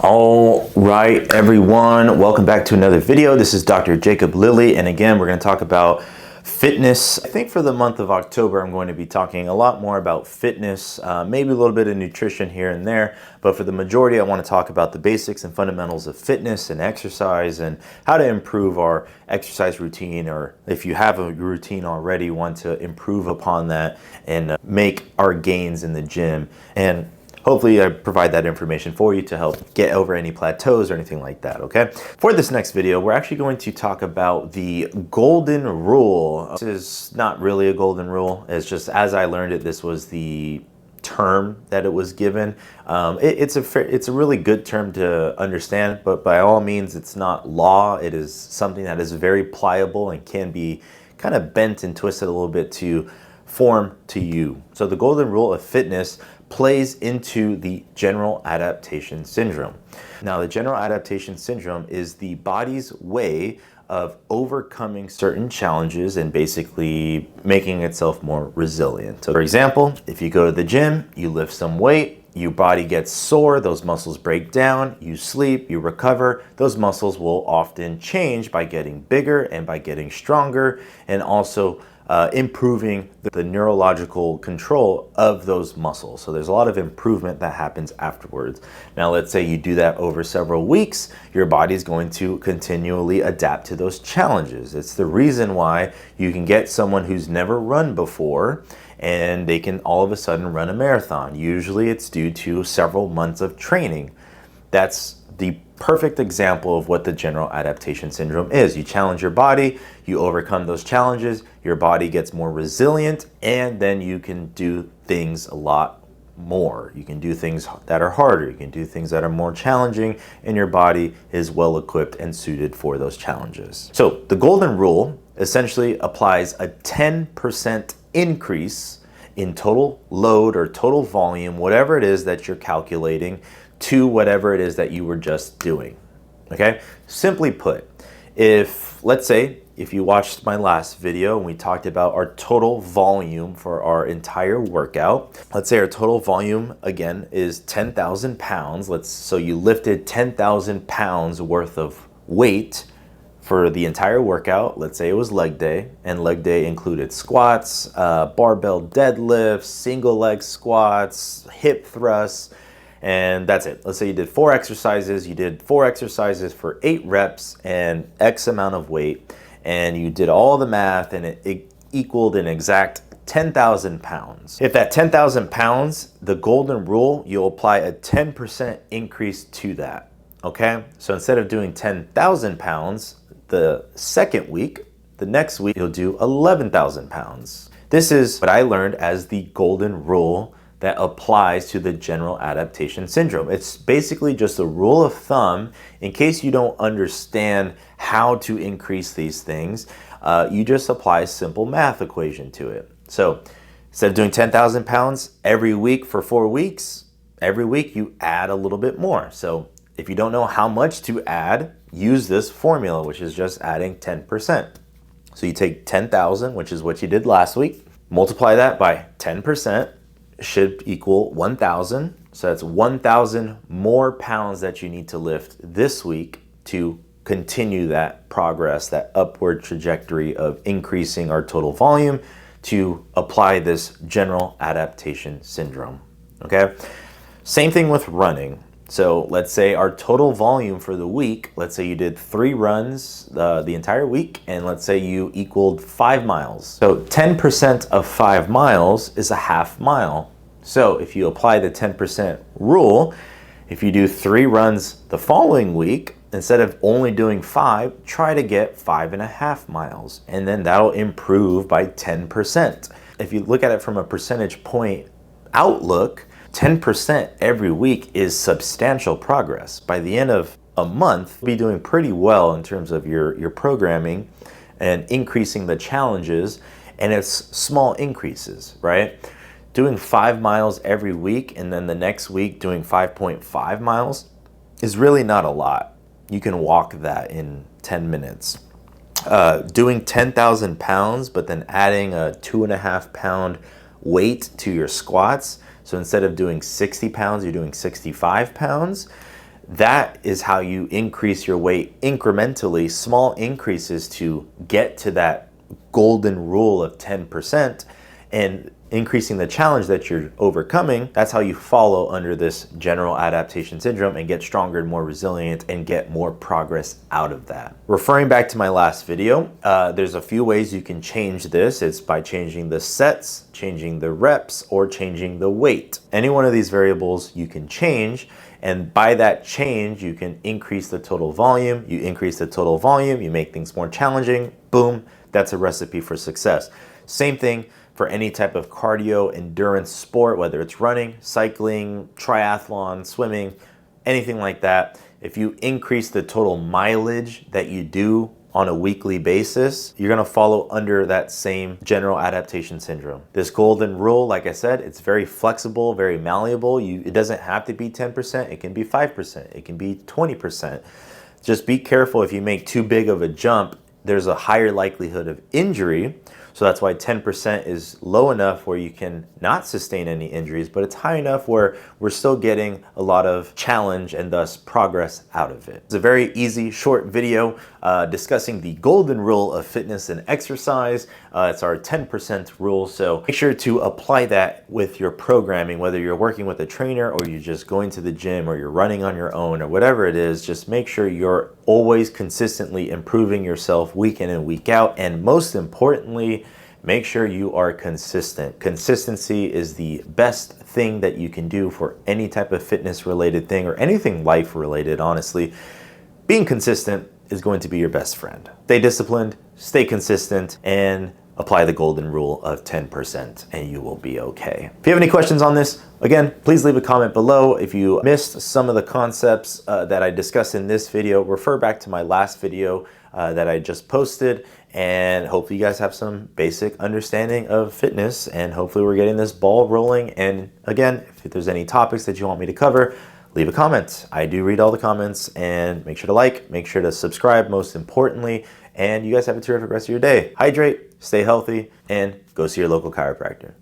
All right, everyone, welcome back to another video. This is Dr. Jacob Lilly, and again, we're going to talk about fitness. I think for the month of October, I'm going to be talking a lot more about fitness, maybe a little bit of nutrition here and there, but for the majority, I want to talk about the basics and fundamentals of fitness and exercise and how to improve our exercise routine, or if you have a routine already, want to improve upon that and make our gains in the gym. And hopefully I provide that information for you to help get over any plateaus or anything like that, okay? For this next video, we're actually going to talk about the golden rule. This is not really a golden rule. It's just, as I learned it, this was the term that it was given. It's a really good term to understand, but by all means, it's not law. It is something that is very pliable and can be kind of bent and twisted a little bit to form to you. So the golden rule of fitness plays into the General Adaptation Syndrome. Now, the General Adaptation Syndrome is the body's way of overcoming certain challenges and basically making itself more resilient. So, for example, if you go to the gym, you lift some weight, your body gets sore, those muscles break down, you sleep, you recover, those muscles will often change by getting bigger and by getting stronger, and also improving the neurological control of those muscles. So there's a lot of improvement that happens afterwards. Now, let's say you do that over several weeks, your body's going to continually adapt to those challenges. It's the reason why you can get someone who's never run before and they can all of a sudden run a marathon. Usually it's due to several months of training. That's the perfect example of what the General Adaptation Syndrome is. You challenge your body, you overcome those challenges, your body gets more resilient, and then you can do things a lot more. You can do things that are harder, you can do things that are more challenging, and your body is well equipped and suited for those challenges. So the golden rule essentially applies a 10% increase in total load or total volume, whatever it is that you're calculating, to whatever it is that you were just doing, okay? Simply put, let's say if you watched my last video and we talked about our total volume for our entire workout, let's say our total volume again is 10,000 pounds. So you lifted 10,000 pounds worth of weight for the entire workout. Let's say it was leg day, and leg day included squats, barbell deadlifts, single leg squats, hip thrusts, and that's it. Let's say you did 4 exercises. You did 4 exercises for 8 reps and X amount of weight, and you did all the math, and it equaled an exact 10,000 pounds. If that 10,000 pounds, the golden rule, you'll apply a 10% increase to that, okay? So instead of doing 10,000 pounds the second week, the next week you'll do 11,000 pounds. This is what I learned as the golden rule that applies to the General Adaptation Syndrome. It's basically just a rule of thumb in case you don't understand how to increase these things. You just apply a simple math equation to it. So instead of doing 10,000 pounds every week for 4 weeks, every week you add a little bit more. So if you don't know how much to add, use this formula, which is just adding 10%. So you take 10,000, which is what you did last week, multiply that by 10%, should equal 1,000. So that's 1,000 more pounds that you need to lift this week to continue that progress, that upward trajectory of increasing our total volume to apply this General Adaptation Syndrome, okay? Same thing with running. So let's say our total volume for the week, let's say you did 3 runs the entire week, and let's say you equaled 5 miles. So 10% of 5 miles is a half mile. So if you apply the 10% rule, if you do 3 runs the following week, instead of only doing 5, try to get 5.5 miles, and then that'll improve by 10%. If you look at it from a percentage point outlook, 10% every week is substantial progress. By the end of a month, you'll be doing pretty well in terms of your programming and increasing the challenges, and it's small increases, right? Doing 5 miles every week and then the next week doing 5.5 miles is really not a lot. You can walk that in 10 minutes. Doing 10,000 pounds, but then adding a 2.5 pound weight to your squats. So instead of doing 60 pounds, you're doing 65 pounds. That is how you increase your weight incrementally, small increases to get to that golden rule of 10%, and increasing the challenge that you're overcoming. That's how you follow under this general adaptation syndrome and get stronger and more resilient and get more progress out of that. Referring back to my last video, there's a few ways you can change this. It's by changing the sets, changing the reps, or changing the weight. Any one of these variables you can change, and by that change, you can increase the total volume. You increase the total volume, you make things more challenging, boom, that's a recipe for success. Same thing for any type of cardio endurance sport, whether it's running, cycling, triathlon, swimming, anything like that. If you increase the total mileage that you do on a weekly basis, you're gonna follow under that same general adaptation syndrome. This golden rule, like I said, it's very flexible, very malleable. It doesn't have to be 10%, it can be 5%, it can be 20%. Just be careful if you make too big of a jump, there's a higher likelihood of injury. So that's why 10% is low enough where you can not sustain any injuries, but it's high enough where we're still getting a lot of challenge and thus progress out of it. It's a very easy, short video discussing the golden rule of fitness and exercise. It's our 10% rule, so make sure to apply that with your programming, whether you're working with a trainer or you're just going to the gym or you're running on your own or whatever it is. Just make sure you're always consistently improving yourself week in and week out, and most importantly, make sure you are consistent. Consistency is the best thing that you can do for any type of fitness related thing or anything life related, honestly. Being consistent is going to be your best friend. Stay disciplined, stay consistent, and apply the golden rule of 10% and you will be okay. If you have any questions on this, again, please leave a comment below. If you missed some of the concepts that I discussed in this video, refer back to my last video that I just posted, and hopefully you guys have some basic understanding of fitness, and hopefully we're getting this ball rolling. And again, if there's any topics that you want me to cover, leave a comment. I do read all the comments, and make sure to like, make sure to subscribe most importantly, and you guys have a terrific rest of your day. Hydrate, stay healthy, and go see your local chiropractor.